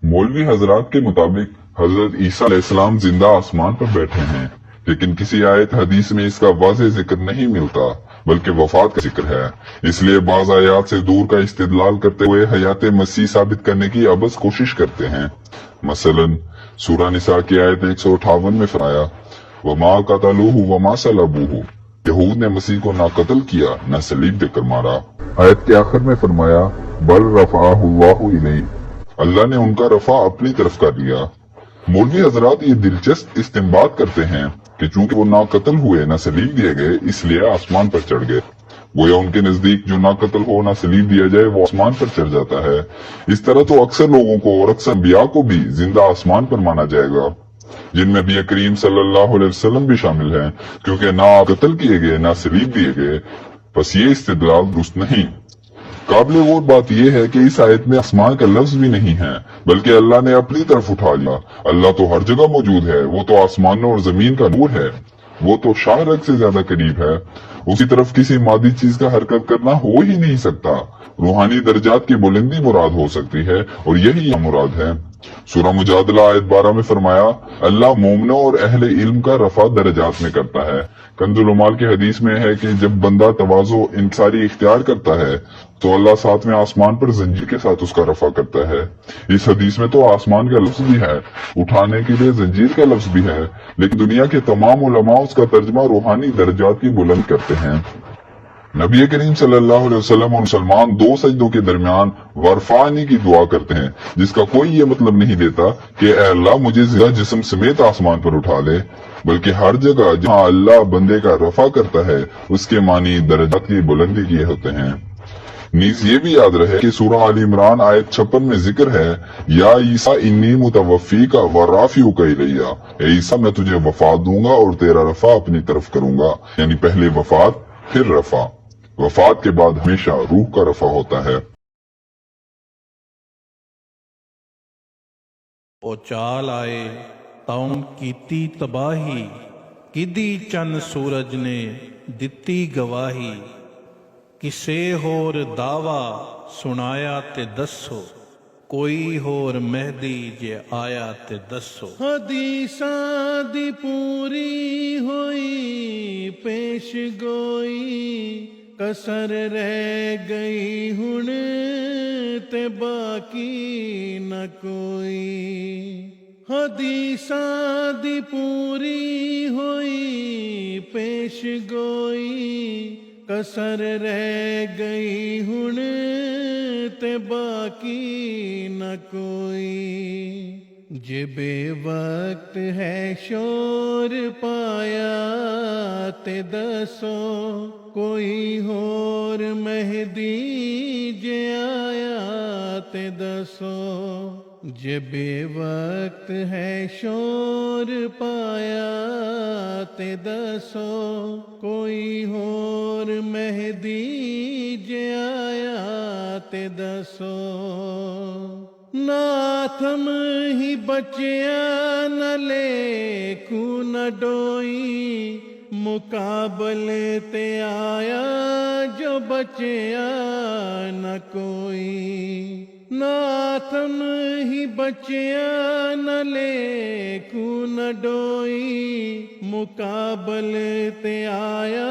मौलवी हजरात के मुताबिक हजरत ईसा अलैहिस्सलाम जिंदा आसमान पर बैठे हैं, लेकिन किसी आयत हदीस में इसका वाज़ेह जिक्र नहीं मिलता, बल्कि वफात का जिक्र है। इसलिए बाज़ आयात से दूर का इस्तिदलाल करते हुए हयात मसीह साबित करने की अबस कोशिश करते हैं। मसलन सूरह निसा की आयत 158 में फरमाया, वमा कतलूहु वमा सलबूहु, यहूद ने मसीह को ना कत्ल किया न सलीब देकर मारा। आयत के आखिर में फरमाया, बल रफ़अहुल्लाहु इलैहि, अल्लाह ने उनका रफा अपनी तरफ कर लिया। मौलवी हजरात ये दिलचस्प इस्तिंबात करते हैं कि चूंकि वो ना कत्ल हुए न सलीब दिए गए, इसलिए आसमान पर चढ़ गए। गोया उनके नजदीक जो ना कत्ल हो ना सलीब दिया जाए वो आसमान पर चढ़ जाता है। इस तरह तो अक्सर लोगों को और अक्सर अंबिया को भी जिंदा आसमान पर माना जाएगा, जिनमें नबी करीम सल्लल्लाहु अलैहि वसल्लम भी शामिल हैं, क्योंकि ना कत्ल किए गए ना सलीब दिए गए। बस ये इस्तिदलाल दुरुस्त नहीं। काबिल गौर बात यह है कि इस आयत में आसमान का लफ्ज भी नहीं है, बल्कि अल्लाह ने अपनी तरफ उठा लिया। अल्लाह तो हर जगह मौजूद है, वो तो आसमानों और जमीन का नूर है, वो तो शाहरग से ज्यादा करीब है। उसी तरफ किसी मादी चीज का हरकत करना हो ही नहीं सकता। रूहानी दर्जात की बुलंदी मुराद हो सकती है, और यही मुराद है। सूरह मुजादला आयत 12 में फरमाया, अल्लाह मोमिनों और अहले इल्म का रफा दर्जात में करता है। कंजुल उमाल की हदीस में है कि जब बंदा तवाज़ो इंसारी इख्तियार करता है तो अल्लाह साथ में आसमान पर जंजीर के साथ उसका रफा करता है। इस हदीस में तो आसमान का लफ्ज भी है, उठाने के लिए जंजीर का लफ्ज भी है, लेकिन दुनिया के तमाम उलमा उसका तर्जमा रूहानी दर्जात की बुलंद करते हैं। नबी करीम सल्लल्लाहु अलैहि वसल्लम और मुसलमान दो सजदों के दरमियान वरफानी की दुआ करते हैं, जिसका कोई ये मतलब नहीं देता कि ऐ अल्लाह मुझे जिंदा जिस्म समेत आसमान पर उठा ले, बल्कि हर जगह जहाँ अल्लाह बंदे का रफा करता है उसके मानी दर्जात की बुलंदी किए होते हैं। नीज ये भी याद रहे कि सूरह आल इमरान आयत 56 में जिक्र है, या ईसा इन्नी मुतवफ़ी का व राफ़िउ का इलैया, ए ईसा मैं तुझे वफात दूंगा और तेरा रफा अपनी तरफ करूंगा। यानी पहले वफात फिर रफा। वफात के बाद हमेशा रूह का रफा होता है। ओ चाल आए तौन कीती तबाही, किदी चन सूरज ने दिती गवाही। किसे होर दावा सुनाया ते दसो, कोई होर मेहदी जे आया ते दसो। हदीसां दी पूरी होई पेश गोई, कसर रह गई हुण ते बाकी न कोई। हदीसां दी पूरी होई पेश गोई, कसर रह गई हुण ते बाकी न कोई। जे बेवक्त है शोर पाया ते दसो, कोई होर मेहदी जे आया ते दसो। जे बेवक्त है शोर पाया ते दसो, कोई होर मेहदी जे आया ते दसो। नाथम ही बचिया न लेखू न डोई, मुकाबले ते आया जो बचिया न कोई। नाथम ही बचिया न लेखू न डोई, मुकाबले ते आया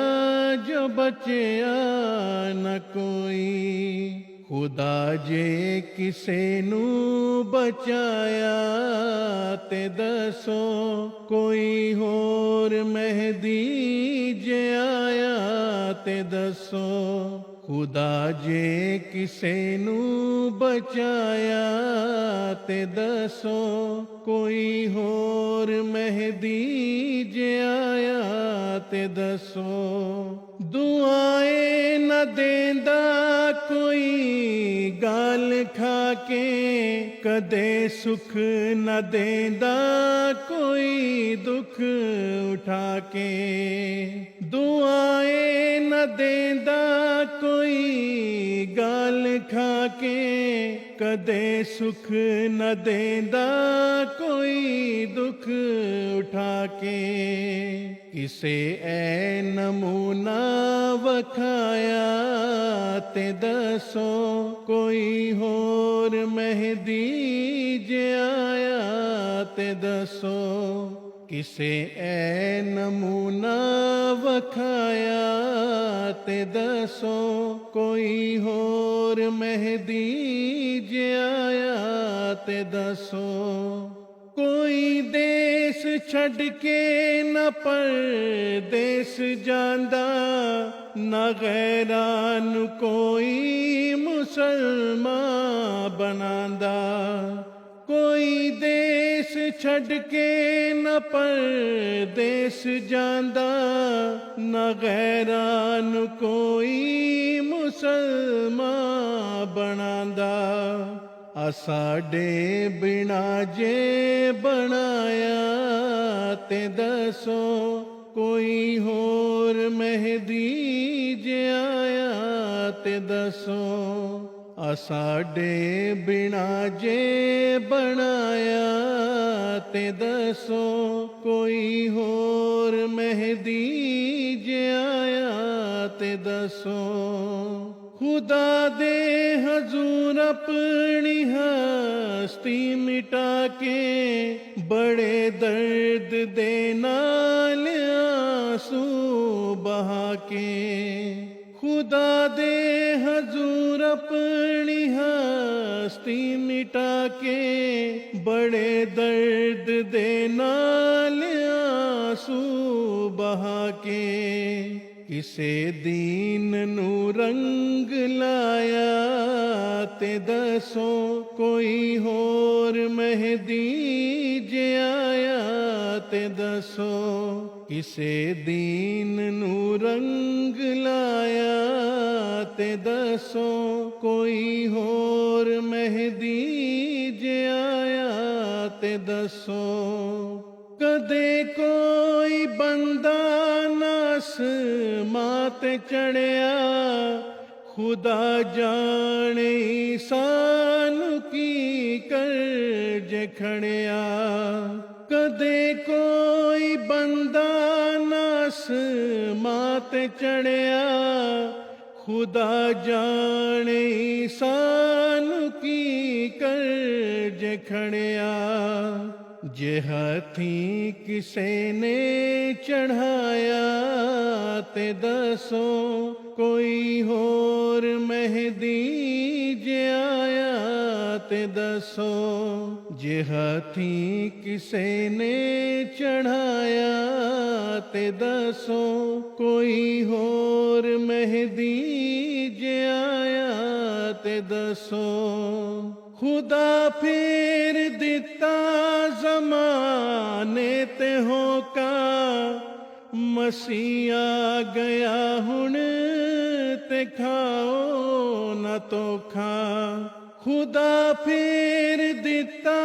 जो बचिया न कोई। खुदा जे किसे नू बचाया ते दसो, कोई होर मेहदी जे आया ते दसो। खुदा जे किसे नू बचाया ते दसो, कोई होर मेहदी जे आया ते दसो। दुआएं न देंदा कोई गाल खाके, कदे सुख न देंदा कोई दुख उठा के। दुआएं न देंदा कोई गाल खाके, ਕਦੇ ਸੁਖ ਨ ਦੇਂਦਾ ਕੋਈ ਦੁੱਖ ਉਠਾ ਕੇ। ਕਿਸੇ ਐ ਨਮੂਨਾ ਵਖਾਇਆ ਤੇ ਦੱਸੋ ਕੋਈ ਹੋਰ ਮਹਿਦੀ ਜਿਆਇਆ ਤੇ ਦੱਸੋ। ਕਿਸੇ ਐ ਨਮੂਨਾ ਵਖਾਇਆ ਤੇ ਦੱਸੋ ਕੋਈ ਹੋਰ ਮਹਿਦੀ ਜਿਆਇਆ ਤੇ ਦੱਸੋ। ਕੋਈ ਦੇਸ ਛੱਡ ਕੇ ਨਾ ਪਰਦੇਸ ਜਾਂਦਾ, ਨਾ ਗੈਰਾਂ ਨੂੰ ਕੋਈ ਮੁਸਲਮਾਨ ਬਣਾਂਦਾ। ਕੋਈ ਦੇਸ ਛੱਡ ਕੇ ਨਾ ਪਰਦੇਸ ਜਾਂਦਾ, ਨਾ ਗੈਰਾਂ ਨੂੰ ਕੋਈ ਮੁਸਲਮਾਨ ਬਣਾਂਦਾ। ਆ ਸਾਡੇ ਬਿਨਾ ਜੇ ਬਣਾਇਆ ਤੇ ਦੱਸੋ ਕੋਈ ਹੋਰ ਮਹਿਦੀ ਜਿਆਇਆ ਤੇ ਦੱਸੋ। ਆ ਸਾਡੇ ਬਿਨਾ ਜੇ ਬਣਾਇਆ ਤੇ ਦੱਸੋ ਕੋਈ ਹੋਰ ਮਹਿਦੀ ਜਿਆਇਆ ਤੇ ਦੱਸੋ। खुदा दे हजूर अपनी हस्ती मिटा के, बड़े दर्द दे नाल आंसू बहा के। खुदा दे हजूर अपनी हस्ती मिटा के, बड़े दर्द दे नाल आंसू बहा के। ਕਿਸੇ ਦੀਨ ਨੂੰ ਰੰਗ ਲਾਇਆ ਤੇ ਦੱਸੋ ਕੋਈ ਹੋਰ ਮਹਿਦੀ ਜਿਆਇਆ ਤੇ ਦੱਸੋ। ਕਿਸੇ ਦੀਨ ਨੂੰ ਰੰਗ ਲਾਇਆ ਤੇ ਦੱਸੋ ਕੋਈ ਹੋਰ ਮਹਿਦੀ ਜਿਆਇਆ ਤੇ ਦੱਸੋ। ਕਦੇ ਕੋਈ ਬੰਦਾ ਆਸਮਾਂ ਤੇ ਚੜਿਆ, ਖੁਦਾ ਜਾਣੇ ਸਾਨੂੰ ਕੀ ਕਰਜ ਖੜਿਆ। ਕਦੇ ਕੋਈ ਬੰਦਾ ਆਸਮਾਂ ਤੇ ਚੜਿਆ, ਖੁਦਾ ਜਾਣੇ ਸਾਨੂੰ ਕੀ ਕਰਜ ਖੜਿਆ। ਜੇ ਹਾਥੀ ਕਿਸੇ ਨੇ ਚੜ੍ਹਾਇਆ ਤੇ ਦੱਸੋ ਕੋਈ ਹੋਰ ਮਹਿਦੀ ਜਿਆਇਆ ਤੇ ਦੱਸੋ। ਜੇ ਹਾਥੀ ਕਿਸੇ ਨੇ ਚੜ੍ਹਾਇਆ ਤੇ ਦੱਸੋ ਕੋਈ ਹੋਰ ਮਹਿਦੀ ਜਿਆਇਆ ਤੇ ਦੱਸੋ। खुदा फेर दिता ज़माने ते होका, मसीह आ गया हुण ते खाओ न तोखा। खुदा फेर दिता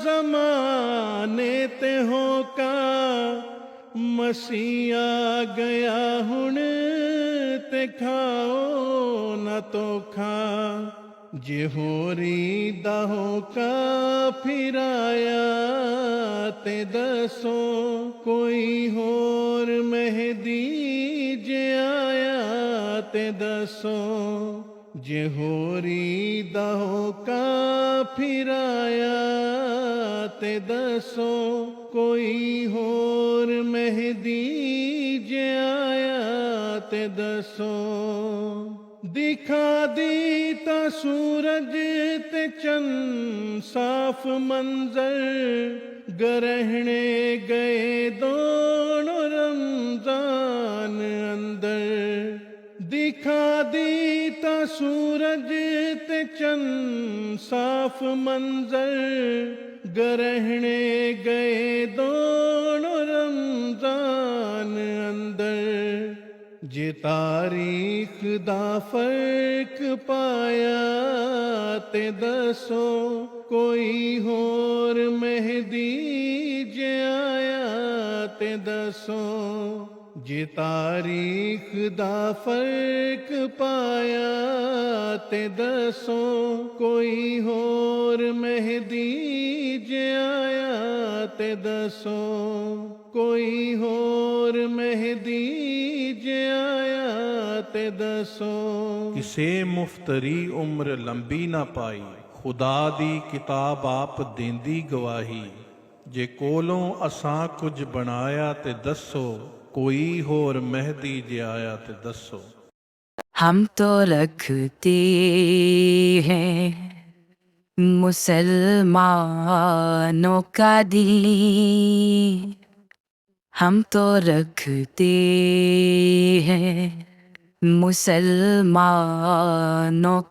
ज़माने ते होका, मसीह आ गया हुण ते खाओ न तोखा। जे होरी दा होका फिराया ते दसो कोई होर मेहदी जे आया ते दसो। जे होरी दा होका फिराया ते दसो कोई होर मेहदी जे आया ते दसो। दिखा दी ता सूरज ते चंद साफ मंजर, ग्रहणे गए दोनों रमजान अंदर। दिखा दी ता सूरज ते चंद साफ मंजर, ग्रहणे गए दोनों रमजान अंदर। जे तारीख दा फर्क पाया ते दसो कोई होर मेहदी जे आया ते दसो। ਜੇ ਤਾਰੀਖ ਦਾ ਫਰਕ ਪਾਇਆ ਤੇ ਦੱਸੋ, ਕੋਈ ਹੋਰ ਮਹਿਦੀ ਜੇ ਆਇਆ ਤੇ ਦੱਸੋ, ਕੋਈ ਹੋਰ ਮਹਿਦੀ ਜੇ ਆਇਆ ਤੇ ਦੱਸੋ। ਕਿਸੇ ਮੁਫਤਰੀ ਉਮਰ ਲੰਬੀ ਨਾ ਪਾਈ, ਖੁਦਾ ਦੀ ਕਿਤਾਬ ਆਪ ਦੇਂਦੀ ਗਵਾਹੀ। ਜੇ ਕੋਲੋਂ ਅਸਾਂ ਕੁਝ ਬਣਾਇਆ ਤੇ ਦੱਸੋ, कोई होर मेहदी जे आया ते दसो। हम तो रखते हैं मुसलमानों का दीन, हम तो रखते हैं मुसलमानों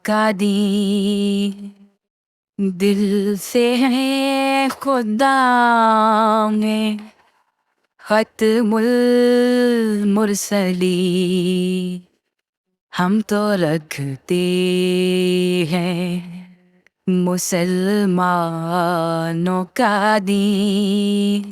का दीन, दिल से है खुदा में खत्मुल मुरसली, हम तो रखते हैं मुसलमानों का दीन।